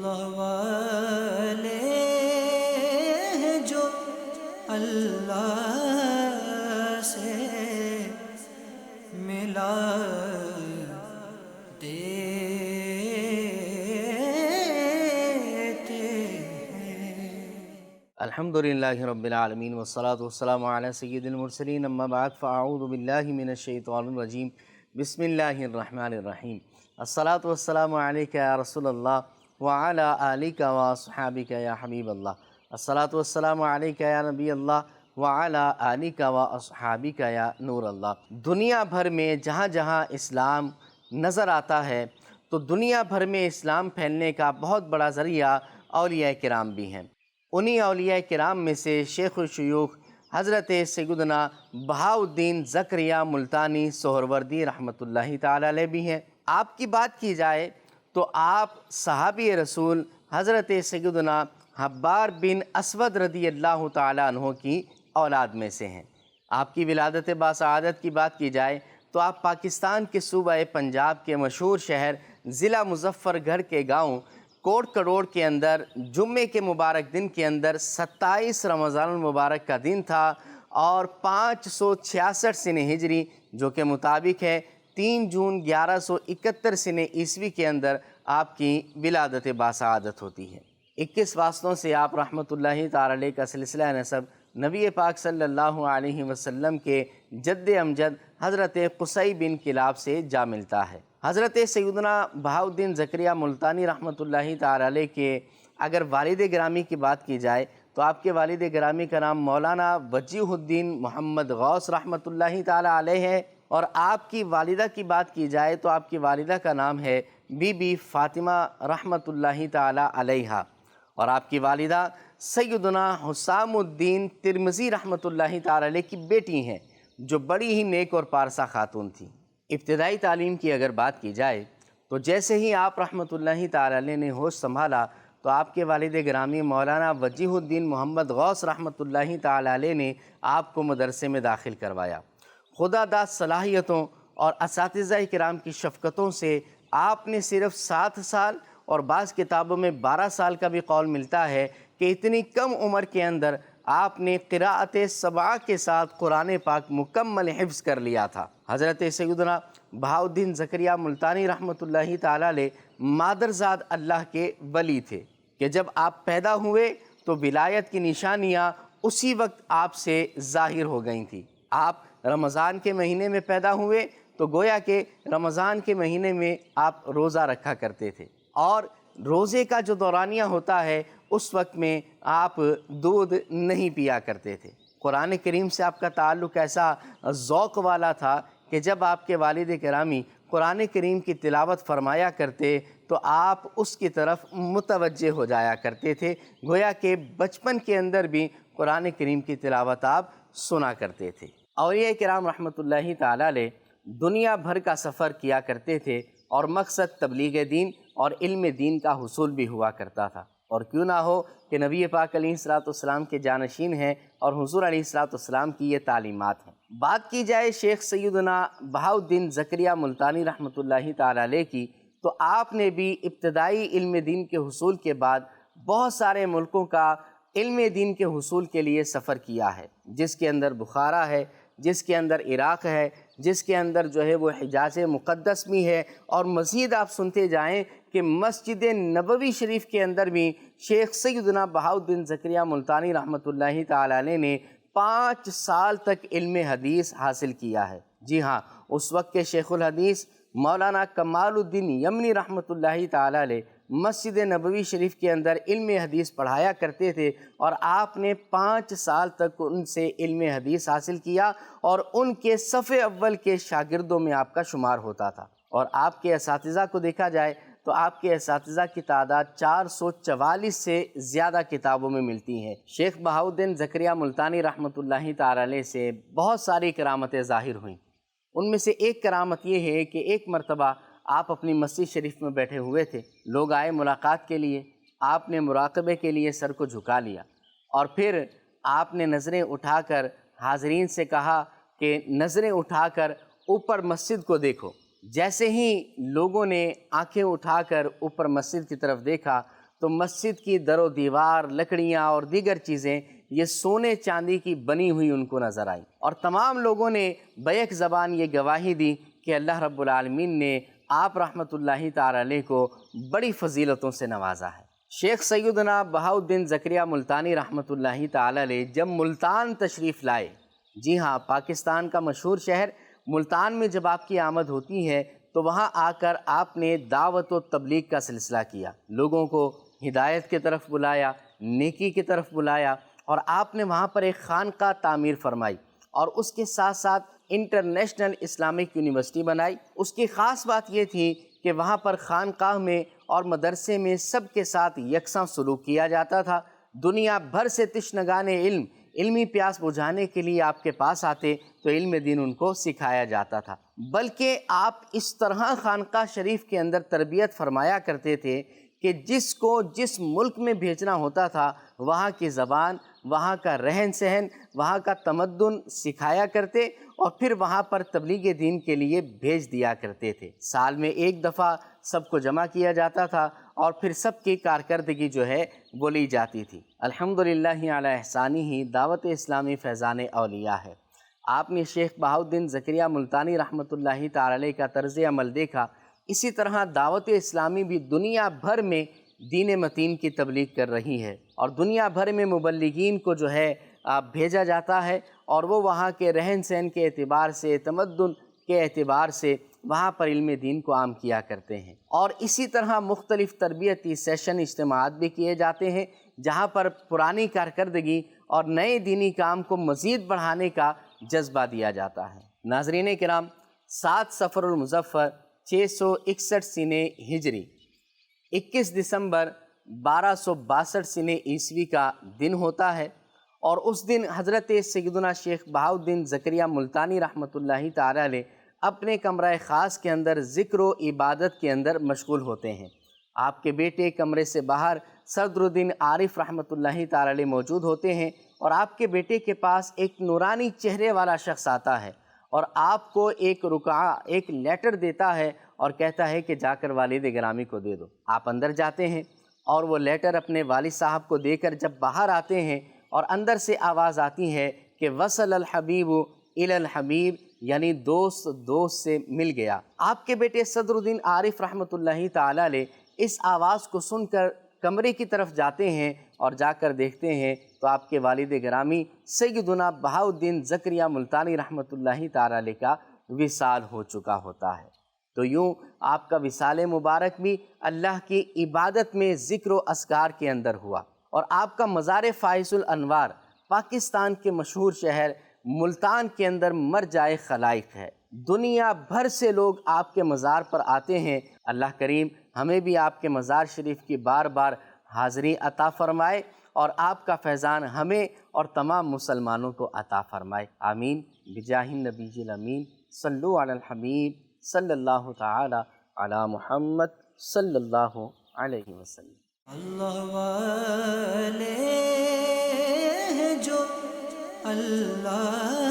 اللہ والے ہیں جو اللہ سے ملاتے ہیں۔ الحمدللہ رب العالمین والصلاة والسلام علی سید المرسلین، اما بعد فاعوذ باللہ من الشیطان الرجیم، بسم اللہ الرحمن الرحیم۔ الصلاة والسلام علیکہ یا رسول اللہ وعلی آلکہ واصحابکہ یا حبیب اللہ۔ الصلاة والسلام علیکہ یا نبی اللہ وعلی آلکہ واصحابکہ یا نور اللہ۔ دنیا بھر میں جہاں جہاں اسلام نظر آتا ہے تو دنیا بھر میں اسلام پھیلنے کا بہت بڑا ذریعہ اولیاء کرام بھی ہیں۔ انہی اولیاء کرام میں سے شیخ الشیوخ حضرت سیدنا بہاؤالدین زکریا ملتانی سہروردی رحمۃ اللہ تعالی علیہ بھی ہیں۔ آپ کی بات کی جائے تو آپ صحابی رسول حضرت سیدنا حبار بن اسود رضی اللہ تعالی عنہ کی اولاد میں سے ہیں۔ آپ کی ولادت باسعادت کی بات کی جائے تو آپ پاکستان کے صوبہ پنجاب کے مشہور شہر ضلع مظفر گڑھ کے گاؤں کوٹ کروڑ کے اندر جمعے کے مبارک دن کے اندر 27 رمضان المبارک کا دن تھا اور 566 سنہ ہجری جو کہ مطابق ہے 3 جون 1171 سنہ عیسوی کے اندر آپ کی ولادت باسعادت ہوتی ہے۔ 21 واسطوں سے آپ رحمۃ اللہ تعالی علیہ کا سلسلہ نسب نبی پاک صلی اللہ علیہ وسلم کے جد امجد حضرت قصی بن کلاب سے جا ملتا ہے۔ حضرت سیدنا بہاؤالدین زکریا ملتانی رحمۃ اللہ تعالی علیہ کے اگر والد گرامی کی بات کی جائے تو آپ کے والد گرامی کا نام مولانا وجیہ الدین محمد غوث رحمۃ اللہ تعالی علیہ ہے، اور آپ کی والدہ کی بات کی جائے تو آپ کی والدہ کا نام ہے بی بی فاطمہ رحمۃ اللہ تعالی علیہ، اور آپ کی والدہ سیدنا حسام الدین ترمذی رحمۃ اللہ تعالی علیہ کی بیٹی ہیں جو بڑی ہی نیک اور پارسا خاتون تھی۔ ابتدائی تعلیم کی اگر بات کی جائے تو جیسے ہی آپ رحمۃ اللہ تعالی علیہ نے ہوش سنبھالا تو آپ کے والد گرامی مولانا وجیہ الدین محمد غوث رحمۃ اللہ تعالی علیہ نے آپ کو مدرسے میں داخل کروایا۔ خدا داد صلاحیتوں اور اساتذہ کرام کی شفقتوں سے آپ نے صرف 7 سال اور بعض کتابوں میں 12 سال کا بھی قول ملتا ہے کہ اتنی کم عمر کے اندر آپ نے قراءت سبعہ کے ساتھ قرآن پاک مکمل حفظ کر لیا تھا۔ حضرت سیدنا بہاؤالدین زکریا ملتانی رحمۃ اللہ تعالی علیہ مادرزاد اللہ کے ولی تھے کہ جب آپ پیدا ہوئے تو ولایت کی نشانیاں اسی وقت آپ سے ظاہر ہو گئی تھیں۔ آپ رمضان کے مہینے میں پیدا ہوئے تو گویا کہ رمضان کے مہینے میں آپ روزہ رکھا کرتے تھے، اور روزے کا جو دورانیہ ہوتا ہے اس وقت میں آپ دودھ نہیں پیا کرتے تھے۔ قرآن کریم سے آپ کا تعلق ایسا ذوق والا تھا کہ جب آپ کے والد گرامی قرآن کریم کی تلاوت فرمایا کرتے تو آپ اس کی طرف متوجہ ہو جایا کرتے تھے، گویا کہ بچپن کے اندر بھی قرآن کریم کی تلاوت آپ سنا کرتے تھے۔ اولیاء کرام رحمۃ اللہ تعالی علیہ دنیا بھر کا سفر کیا کرتے تھے اور مقصد تبلیغ دین اور علم دین کا حصول بھی ہوا کرتا تھا، اور کیوں نہ ہو کہ نبی پاک علیہ السلام کے جانشین ہیں اور حضور علیہ السلام کی یہ تعلیمات ہیں۔ بات کی جائے شیخ سیدنا بہاؤالدین زکریا ملتانی رحمۃ اللہ تعالی علیہ کی تو آپ نے بھی ابتدائی علم دین کے حصول کے بعد بہت سارے ملکوں کا علم دین کے حصول کے لیے سفر کیا ہے، جس کے اندر بخارا ہے، جس کے اندر عراق ہے، جس کے اندر جو ہے وہ حجاز مقدس بھی ہے، اور مزید آپ سنتے جائیں کہ مسجد نبوی شریف کے اندر بھی شیخ سیدنا بہاؤالدین زکریا ملتانی رحمۃ اللہ تعالی علیہ نے 5 سال تک علم حدیث حاصل کیا ہے۔ جی ہاں، اس وقت کے شیخ الحدیث مولانا کمال الدین یمنی رحمۃ اللہ تعالی علیہ مسجد نبوی شریف کے اندر علم حدیث پڑھایا کرتے تھے، اور آپ نے 5 سال تک ان سے علم حدیث حاصل کیا اور ان کے صف اول کے شاگردوں میں آپ کا شمار ہوتا تھا۔ اور آپ کے اساتذہ کو دیکھا جائے تو آپ کے اساتذہ کی تعداد 444 سے زیادہ کتابوں میں ملتی ہے۔ شیخ بہاؤالدین زکریا ملتانی رحمۃ اللہ تعالی علیہ سے بہت ساری کرامتیں ظاہر ہوئیں۔ ان میں سے ایک کرامت یہ ہے کہ ایک مرتبہ آپ اپنی مسجد شریف میں بیٹھے ہوئے تھے، لوگ آئے ملاقات کے لیے، آپ نے مراقبے کے لیے سر کو جھکا لیا اور پھر آپ نے نظریں اٹھا کر حاضرین سے کہا کہ نظریں اٹھا کر اوپر مسجد کو دیکھو۔ جیسے ہی لوگوں نے آنکھیں اٹھا کر اوپر مسجد کی طرف دیکھا تو تو مسجد کی در و دیوار، لکڑیاں اور دیگر چیزیں یہ سونے چاندی کی بنی ہوئی ان کو نظر آئیں، اور تمام لوگوں نے بیک زبان یہ گواہی دی کہ اللہ رب العالمین نے آپ رحمۃ اللہ تعالی علیہ کو بڑی فضیلتوں سے نوازا ہے۔ شیخ سیدنا بہاؤالدین زکریا ملتانی رحمۃ اللہ تعالی علیہ جب ملتان تشریف لائے، جی ہاں، پاکستان کا مشہور شہر ملتان میں جب آپ کی آمد ہوتی ہے تو وہاں آ کر آپ نے دعوت و تبلیغ کا سلسلہ کیا، لوگوں کو ہدایت کی طرف بلایا، نیکی کی طرف بلایا، اور آپ نے وہاں پر ایک خانقاہ تعمیر فرمائی اور اس کے ساتھ ساتھ انٹرنیشنل اسلامک یونیورسٹی بنائی۔ اس کی خاص بات یہ تھی کہ وہاں پر خانقاہ میں اور مدرسے میں سب کے ساتھ یکساں سلوک کیا جاتا تھا۔ دنیا بھر سے تشنگان علمی پیاس بجھانے کے لیے آپ کے پاس آتے تو علم دین ان کو سکھایا جاتا تھا، بلکہ آپ اس طرح خانقاہ شریف کے اندر تربیت فرمایا کرتے تھے کہ جس کو جس ملک میں بھیجنا ہوتا تھا وہاں کی زبان، وہاں کا رہن سہن، وہاں کا تمدن سکھایا کرتے اور پھر وہاں پر تبلیغ دین کے لیے بھیج دیا کرتے تھے۔ سال میں ایک دفعہ سب کو جمع کیا جاتا تھا اور پھر سب کی کارکردگی جو ہے وہ لی جاتی تھی۔ الحمدللہ علی احسانہ دعوت اسلامی فیضان اولیاء ہے۔ آپ نے شیخ بہاؤالدین زکریا ملتانی رحمۃ اللہ تعالی علیہ کا طرز عمل دیکھا، اسی طرح دعوت اسلامی بھی دنیا بھر میں دین متین کی تبلیغ کر رہی ہے، اور دنیا بھر میں مبلغین کو جو ہے بھیجا جاتا ہے، اور وہ وہاں کے رہن سہن کے اعتبار سے، تمدن کے اعتبار سے وہاں پر علم دین کو عام کیا کرتے ہیں۔ اور اسی طرح مختلف تربیتی سیشن، اجتماعات بھی کیے جاتے ہیں جہاں پر پرانی کارکردگی اور نئے دینی کام کو مزید بڑھانے کا جذبہ دیا جاتا ہے۔ ناظرین کرام، 7 صفر المظفر 661 سنہ ہجری، 21 دسمبر 1262 سنہ عیسوی کا دن ہوتا ہے، اور اس دن حضرت سیدنا شیخ بہاؤالدین زکریا ملتانی رحمۃ اللہ تعالی علیہ اپنے کمرہ خاص کے اندر ذکر و عبادت کے اندر مشغول ہوتے ہیں۔ آپ کے بیٹے کمرے سے باہر صدر الدین عارف رحمۃ اللہ تعالی علیہ موجود ہوتے ہیں، اور آپ کے بیٹے کے پاس ایک نورانی چہرے والا شخص آتا ہے اور آپ کو ایک رکعہ، ایک لیٹر دیتا ہے اور کہتا ہے کہ جا کر والد گرامی کو دے دو۔ آپ اندر جاتے ہیں اور وہ لیٹر اپنے والد صاحب کو دے کر جب باہر آتے ہیں اور اندر سے آواز آتی ہے کہ وصل الحبیب الی الحبیب، یعنی دوست دوست سے مل گیا۔ آپ کے بیٹے صدر الدین عارف رحمۃ اللہ تعالی علیہ اس آواز کو سن کر کمرے کی طرف جاتے ہیں اور جا کر دیکھتے ہیں تو آپ کے والد گرامی سیدنا بہاؤالدین زکریا ملتانی رحمۃ اللہ تعالی علیہ کا وصال ہو چکا ہوتا ہے۔ تو یوں آپ کا وصال مبارک بھی اللہ کی عبادت میں ذکر و اذکار کے اندر ہوا، اور آپ کا مزار فائز الانوار پاکستان کے مشہور شہر ملتان کے اندر مرجع خلائق ہے۔ دنیا بھر سے لوگ آپ کے مزار پر آتے ہیں۔ اللہ کریم ہمیں بھی آپ کے مزار شریف کی بار بار حاضری عطا فرمائے، اور آپ کا فیضان ہمیں اور تمام مسلمانوں کو عطا فرمائے، آمین بجاہ النبی الامین۔ صلو علی الحبیب صلی اللہ تعالی علی محمد صلی اللہ علیہ وسلم۔ اللہ والے ہیں جو اللہ